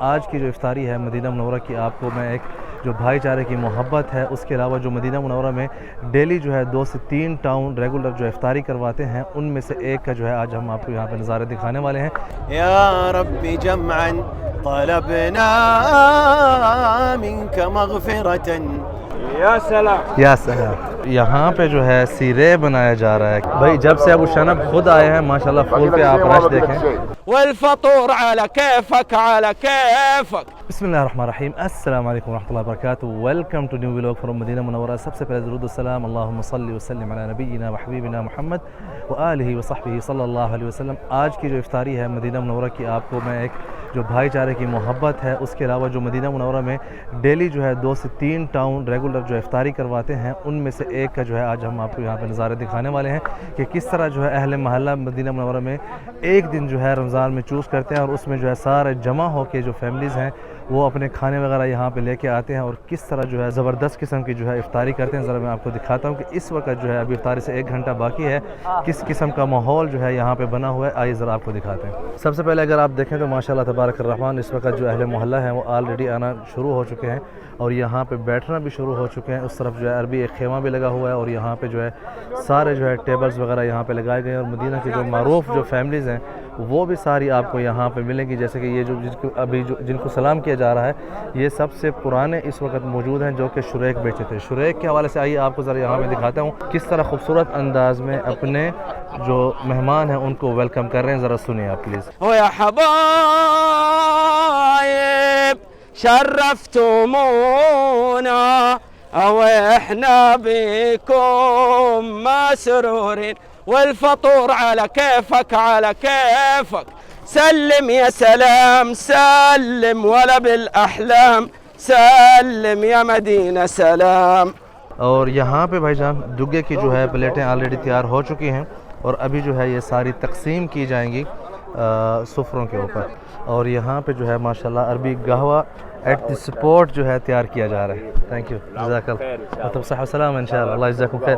आज की जो इफ्तारी है मदीना मुनव्वरा की, आपको मैं एक जो भाईचारे की मोहब्बत है, उसके अलावा जो मदीना मुनव्वरा में डेली जो है 2 से 3 टाउन रेगुलर जो इफ्तारी करवाते हैं, उनमें से एक का जो है आज हम आपको यहाँ पे नज़ारे दिखाने वाले हैं। या रब्बी जमअन तलबना मिनका मगफिरतन। या सलाम या सलाम। यहाँ पे जो है सीरे बनाया जा रहा है भाई। जब से अबू शनब खुद आए हैं माशाल्लाह, फूल पे आप रश देखें। वल्फतूर अला कैफक अला कैफक। बिस्मिल्लाहिर्रहमानिर्रहीम। अस्सलाम वालेकुम रहमतुल्लाहि व बरकातुहू। Welcome to new vlog from Madina Munawwara. सबसे पहले दुरूद सलाम अल्लाहुम्मा सल्लि व सल्लिम अला नबीना व हबीबिना मुहम्मद व आलिहि व सहबिहि सल्लल्लाहु अलैहि वसल्लम। आज की जो इफ्तारी है मदीना मुनव्वरा की, आपको मैं एक जो भाईचारे की मोहब्बत है, उसके अलावा जो मदीना मुनव्वरा में डेली जो है 2 से 3 टाउन रेगुलर जो इफ्तारी करवाते हैं, उनमें से एक का जो है आज हम आपको यहाँ पे नज़ारे दिखाने वाले हैं कि किस तरह जो है अहले महल्ला मदीना मुनव्वरा में एक दिन जो है रमज़ान में चूज़ करते हैं और उसमें जो है सारे जमा हो के जो फैमिलीज़ हैं वो अपने खाने वगैरह यहाँ पे लेके आते हैं और किस तरह जो है ज़बरदस्त किस्म की जो है इफ्तारी करते हैं। ज़रा मैं आपको दिखाता हूँ कि इस वक्त जो है अभी इफ्तारी से 1 घंटा बाकी है, किस किस्म का माहौल जो है यहाँ पे बना हुआ है। आइए ज़रा आपको दिखाते हैं। सबसे पहले अगर आप देखें तो माशाल्लाह तबारक रहमान, इस वक्त जो अहले मोहल्ला हैं वो ऑलरेडी आना शुरू हो चुके हैं और यहाँ पे बैठना भी शुरू हो चुके हैं। उस तरफ जो है अरबी एक खेमा भी लगा हुआ है और यहाँ पे जो है सारे जो है टेबल्स वगैरह यहाँ पे लगाए गए हैं और मदीना की जो मारूफ जो फैमिलीज़ हैं वो भी सारी आपको यहाँ पे मिलेंगी। जैसे कि ये जो जिनको सलाम किया जा रहा है, ये सबसे पुराने इस वक्त मौजूद हैं जो कि शुरैक बेचे थे। शुरैक के हवाले से आइए आपको ज़रा यहाँ पे दिखाता हूँ किस तरह खूबसूरत अंदाज में अपने जो मेहमान हैं उनको वेलकम कर रहे हैं। ज़रा सुनिए आप प्लीज़। शर्रफ्तुमूना अवहना बिकुम मसरूरिन वल्फतूर अला कैफक अला कैफक। सल्लिम या सलाम सल्लिम वला बिल अहलाम सल्लिम या मदीना सलाम। और यहाँ पे भाईजान दुग्गे की जो है प्लेटें ऑलरेडी तैयार हो चुकी हैं और अभी जो है ये सारी तकसीम की जाएंगी सुफ्रों के ऊपर। और यहाँ पे जो है माशाल्लाह अरबी कहवा एट द स्पॉट जो है तैयार किया जा रहा है। थैंक यू जज़ाकल्लाह। तब सह सलाम इंशाअल्लाह। अल्लाह यजज़ाकुम खैर।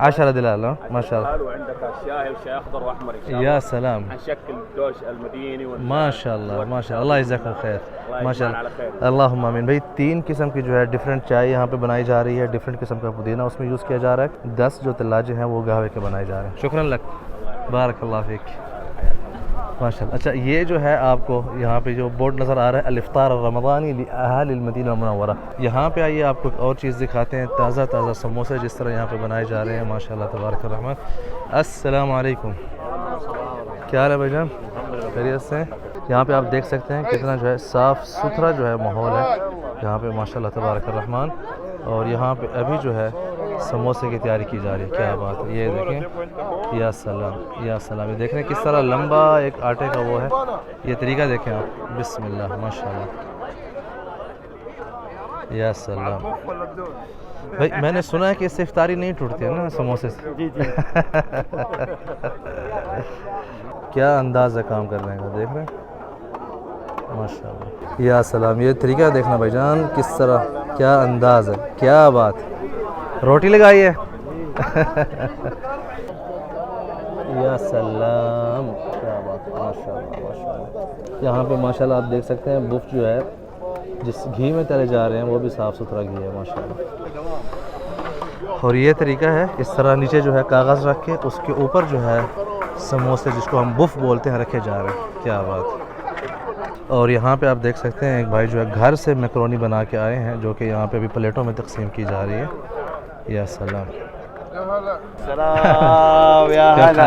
10 दलाल माशाअल्लाह। या सलाम माशाअल्लाह माशाअल्लाह। अल्लाह यजज़ाकुम खैर माशाअल्लाह। अल्लाहुम्मा आमीन। भाई 3 किस्म की जो है डिफरेंट चाय यहाँ पे बनाई जा रही है, डिफरेंट किस्म का पुदीना उसमें यूज़ किया जा रहा है। 10 जो तलाजे हैं वो कहवे के बनाए जा रहे हैं। शुक्रन लक, बारकल्लाह फीक माशाअल्लाह। अच्छा, ये जो है आपको यहाँ पे जो बोर्ड नज़र आ रहा है अल-इफ्तार रमज़ानी लिअहलिल मदीना मुनव्वरा, यहाँ पे आइए आपको और चीज़ दिखाते हैं। ताज़ा समोसे जिस तरह यहाँ पे बनाए जा रहे हैं माशाअल्लाह तबारक रहमान। अस्सलाम वालेकुम। क्या हाल है भाईजान, खैरियत से? यहाँ पे आप देख सकते हैं कितना जो है साफ़ सुथरा जो है माहौल है यहाँ पे माशाअल्लाह तबारक रहमान। और यहाँ पे अभी जो है समोसे की तैयारी की जा रही है। क्या बात है, ये देखें। या सलाम या सलाम। ये देख रहे हैं किस तरह लंबा एक आटे का वो है, ये तरीका देखें आप। बिस्मिल्लाह माशाल्लाह। या सलाम। भाई मैंने सुना है कि इससे इफ्तारी नहीं टूटती है ना समोसे से। जी जी। क्या अंदाज़ है काम करने का, देख रहे हैं माशाल्लाह। या सलाम। ये तरीका देखना भाईजान किस तरह, क्या अंदाज़ है, क्या बात है। रोटी लगाई है। या सलाम, क्या बात है माशाल्लाह माशाल्लाह। यहाँ पे माशाल्लाह आप देख सकते हैं बुफ जो है जिस घी में तले जा रहे हैं वो भी साफ़ सुथरा घी है माशाल्लाह। और ये तरीका है, इस तरह नीचे जो है कागज़ रख के उसके ऊपर जो है समोसे जिसको हम बुफ बोलते हैं रखे जा रहे हैं। क्या बात है। और यहाँ पे आप देख सकते हैं एक भाई जो है घर से मैकरोनी बना के आए हैं जो कि यहाँ पे अभी प्लेटों में तकसीम की जा रही है। या सलाम सलाम या हला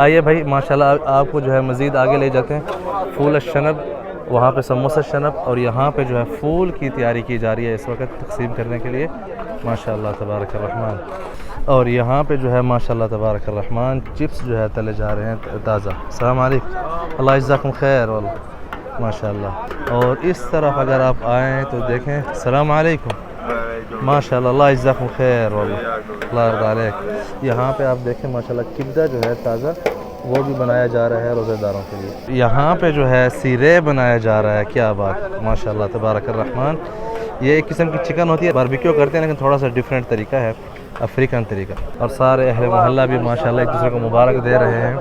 आइए भाई माशाल्लाह आपको जो है मज़ीद आगे ले जाते हैं। फूल शनब, वहाँ पे समोसा शनब और यहाँ पे जो है फूल की तैयारी की जा रही है इस वक्त तकसीम करने के लिए माशाल्लाह तबारक रहमान। और यहाँ पे जो है माशाल्लाह तबारक रहमान चिप्स जो है तले जा रहे हैं ताज़ा। अस्सलाम वालेकुम। अल्लाह यजज़ाकुम खैर वाला माशाल्लाह। और इस तरफ अगर आप आएँ तो देखें। अस्सलाम वालेकुम माशाल्लाह। अल्लाह यजज़ाकुम खैर वाला, अल्लाह यर्ज़ा अलैक। यहाँ पे आप देखें माशाल्लाह किब्दा जो है ताज़ा वो भी बनाया जा रहा है रोज़ेदारों के लिए। यहाँ पे जो है सीरे बनाया जा रहा है, क्या बात, माशाल्लाह तबारक रहमान। ये एक किस्म की चिकन होती है, बारबेक्यू करते हैं लेकिन थोड़ा सा डिफरेंट तरीका है, अफ्रीकन तरीका। और सारे अहले मोहल्ला भी माशाल्लाह एक दूसरे को मुबारक दे रहे हैं,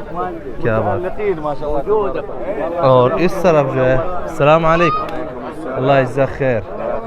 क्या बात। और इस तरफ जो है अस्सलाम वालेकुम, अल्लाह इज़्ज़त खैर।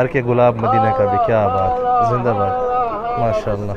अर्के गुलाब मदीना का भी, क्या बात, जिंदाबाद माशाल्लाह।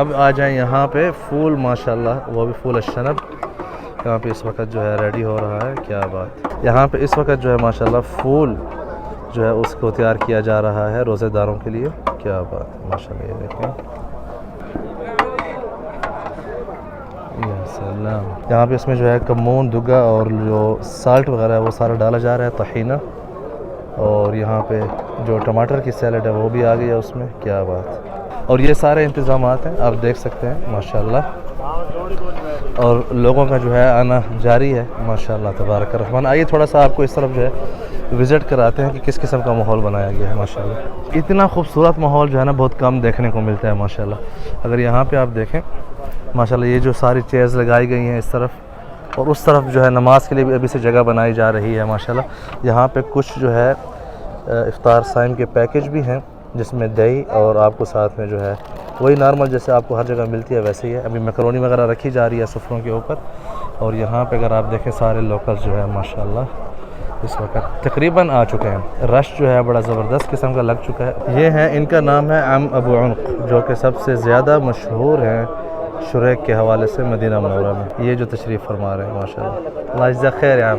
अब आ जाएं यहाँ पे फूल माशाल्लाह, वो भी फूल अशनब यहाँ पे इस वक्त जो है रेडी हो रहा है, क्या बात। यहाँ पे इस वक्त जो है माशाल्लाह फूल जो है उसको तैयार किया जा रहा है रोज़ेदारों के लिए, क्या बात माशाल्लाह। ये देखें, या सलाम। यहाँ पे इसमें जो है कमून, दुगा और जो साल्ट वगैरह है वो सारा डाला जा रहा है, तहीना। और यहाँ पे जो टमाटर की सैलड है वो भी आ गई है उसमें, क्या बात। और ये सारे इंतज़ामात हैं, आप देख सकते हैं माशाल्लाह। और लोगों का जो है आना जारी है माशाल्लाह तबारक रहमान। आइए थोड़ा सा आपको इस तरफ जो है विज़िट कराते हैं कि किस किस्म का माहौल बनाया गया है माशाल्लाह। इतना खूबसूरत माहौल जो है ना बहुत कम देखने को मिलता है माशाल्लाह। अगर यहाँ पे आप देखें माशाल्लाह, ये जो सारी चेयर्स लगाई गई हैं इस तरफ, और उस तरफ जो है नमाज के लिए भी अभी से जगह बनाई जा रही है माशाल्लाह। यहाँ पे कुछ जो है इफ्तार साइम के पैकेज भी हैं, जिसमें दही और आपको साथ में जो है वही नॉर्मल जैसे आपको हर जगह मिलती है वैसे ही है। अभी मैकरोनी वगैरह रखी जा रही है सुफ्रों के ऊपर। और यहाँ पे अगर आप देखें सारे लोकल्स जो है माशाल्लाह इस वक्त तकरीबन आ चुके हैं। रश जो है बड़ा ज़बरदस्त किस्म का लग चुका है। ये है, इनका नाम है अम अबू उन्क, जो कि सबसे ज़्यादा मशहूर हैं शुरैक के हवाले से मदीना मुनव्वरा में। ये जो तशरीफ़ फरमा रहे हैं माशाल्लाह। अल्लाह इज़्ज़त खैर यार,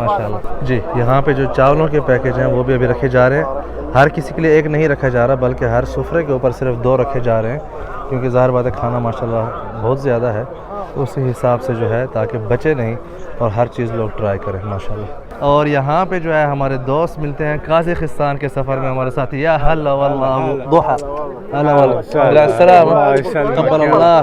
माशाल्लाह जी। यहाँ पे जो चावलों के पैकेज हैं वो भी अभी रखे जा रहे हैं। हर किसी के लिए एक नहीं रखा जा रहा, बल्कि हर सुफ्रे के ऊपर सिर्फ 2 रखे जा रहे हैं, क्योंकि ज़ाहिर बात है खाना माशाल्लाह बहुत ज़्यादा है, उसी हिसाब से जो है ताकि बचे नहीं और हर चीज़ लोग ट्राई करें माशाल्लाह। और यहाँ पे जो है हमारे दोस्त मिलते हैं काज़ाकिस्तान के सफ़र में हमारे साथ। या हल्ला वल्लाह दुहा, हल्ला वल्लाह अस्सलाम कब्बल अल्लाह,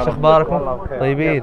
अखबारकुम तय्यबीन,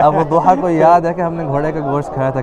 अब दुहा को याद है कि हमने घोड़े का गोश्त खाया था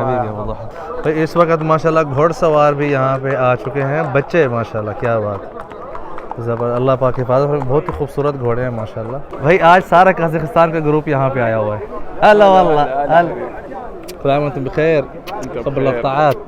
हबीबी अबू दुहा। तो इस वक्त माशाल्लाह घोड़सवार भी यहाँ पे आ चुके हैं, बच्चे माशाल्लाह, क्या बात ज़बर। अल्लाह पाक हिफाज़त में, बहुत ही खूबसूरत घोड़े हैं माशाल्लाह। भाई आज सारा काज़ाकिस्तान का ग्रुप यहाँ पे आया हुआ है। अल्लाह वल्लाह सलाम तुम बखैर, क़ब्ल अत्ताआत,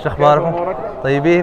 शो अखबारकुम तय्यबीन,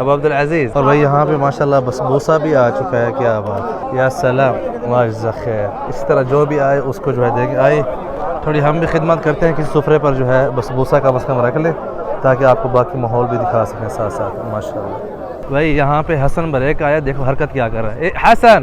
अबू अब्दुल अज़ीज़। और भाई यहाँ पे माशाल्लाह बसबूसा भी आ चुका है, क्या बात, या सलाम माज़ा खैर। इस तरह जो भी आए उसको जो है देंगे। आए थोड़ी हम भी खिदमत करते हैं, किसी सुफ्रे पर जो है बसबूसा कम से कम रख लें ताकि आपको बाकी माहौल भी दिखा सकें साथ साथ माशाल्लाह। भाई यहाँ पे हसन बरेक आया, देखो हरकत क्या कर रहा है। हसन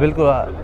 बिल्कुल।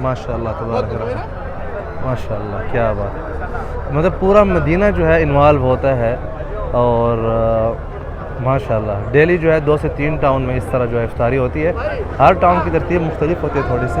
माशाल्लाह तबारक अल्लाह, माशाल्लाह क्या बात। मतलब पूरा मदीना जो है इन्वॉल्व होता है। और माशाल्लाह डेली जो है 2 से 3 टाउन में इस तरह जो है इफ्तारी होती है। हर टाउन की तरतीब मुख्तलिफ होती है थोड़ी सी।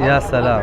या सलाम।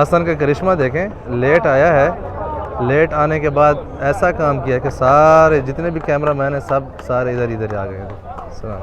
हसन का करिश्मा देखें, लेट आया है, लेट आने के बाद ऐसा काम किया कि सारे जितने भी कैमरा मैन हैं सब सारे इधर इधर आ गए हैं। सलाम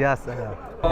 या सलाम।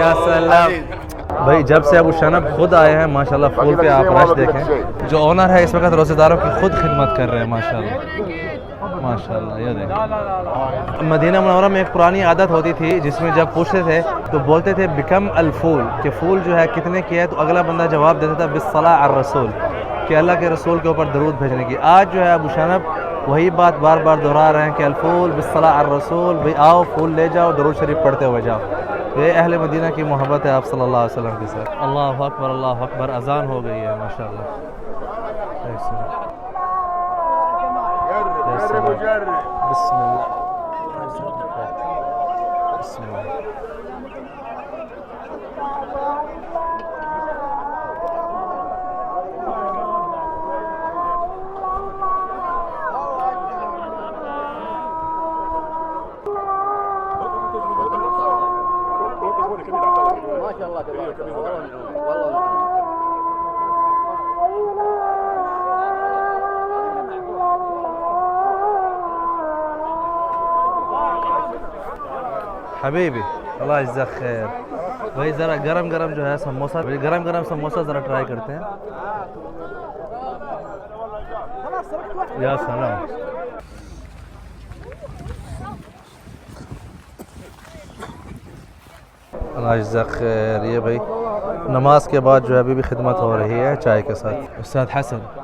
या सलाम भाई, जब से अबू शनब खुद आए हैं माशाल्लाह फूल पे आप रश देखें। जो ओनर है इस वक्त रोज़ेदारों की खुद खिदमत कर रहे हैं माशाल्लाह माशाल्लाह। ये देखें, मदीना मुनव्वरा में एक पुरानी आदत होती थी जिसमें जब पूछते थे तो बोलते थे बिकम अल फूल, कि फूल जो है कितने की है, तो अगला बंदा जवाब देता था बिस्सलाह अर रसूल, कि अल्लाह के रसूल के ऊपर दरूद भेजने की। आज जो है अबू शनब वही बात बार बार दोहरा रहे हैं कि अल फूल बिस्सलाह अर रसूल, भाई आओ फूल ले जाओ, दरूद शरीफ पढ़ते हुए जाओ। ये अहले मदीना की मोहब्बत है आप सल्लल्लाहु अलैहि वसल्लम के साथ। अल्लाह अकबर अल्लाह अकबर, अजान हो गई है माशाल्लाह। बिस्मिल्लाह बिस्मिल्लाह। हबीबी अल्लाह इज़्ज़त खैर। भाई ज़रा गरम गरम जो है समोसा, गरम गरम समोसा ज़रा ट्राई करते हैं। या सलाम। अल्लाह इज़्ज़त खैर। ये भाई नमाज के बाद जो है अभी भी खिदमत हो रही है चाय के साथ। उस्ताद हसन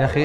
या अखी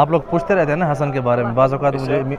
आप लोग पूछते रहते हैं ना हसन के बारे में, बाज़ औक़ात मुझे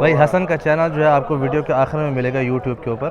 भाई हसन का चैनल जो है आपको वीडियो के आखिर में मिलेगा यूट्यूब के ऊपर,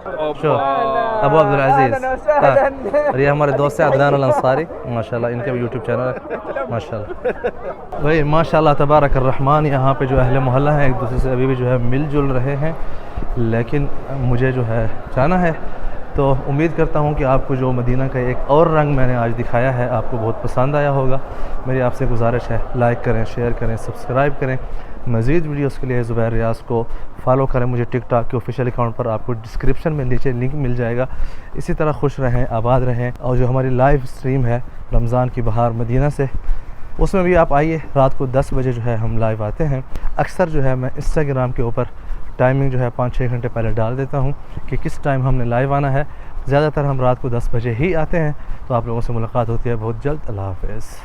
शो अबू अब्दुल अजीज़, और ये हमारे दोस्त हैं अदनान अल अंसारी माशाल्लाह, इनका भी यूट्यूब चैनल है माशाल्लाह। भाई माशाल्लाह तबारक अर्रहमान, यहाँ पे जो अहले मोहल्ला हैं एक दूसरे से अभी भी जो है मिलजुल रहे हैं, लेकिन मुझे जो है जाना है। तो उम्मीद करता हूँ कि आपको जो मदीना का एक और रंग मैंने आज दिखाया है आपको बहुत पसंद आया होगा। मेरी आपसे गुजारिश है लाइक करें, शेयर करें, सब्सक्राइब करें। मज़ीद वीडियोस के लिए ज़ुबैर रियाज को फॉलो करें। मुझे टिकटॉक के ऑफिशियल अकाउंट पर आपको डिस्क्रिप्शन में नीचे लिंक मिल जाएगा। इसी तरह खुश रहें, आबाद रहें। और जो हमारी लाइव स्ट्रीम है रमज़ान की बहार मदीना से, उसमें भी आप आइए। रात को 10 बजे जो है हम लाइव आते हैं। अक्सर जो है मैं इंस्टाग्राम के ऊपर टाइमिंग जो है 5-6 घंटे पहले डाल देता हूँ कि किस टाइम हमने लाइव आना है। ज़्यादातर हम रात को 10 बजे ही आते हैं। तो आप लोगों से मुलाकात होती है बहुत जल्द। अल्लाह हाफ़िज़।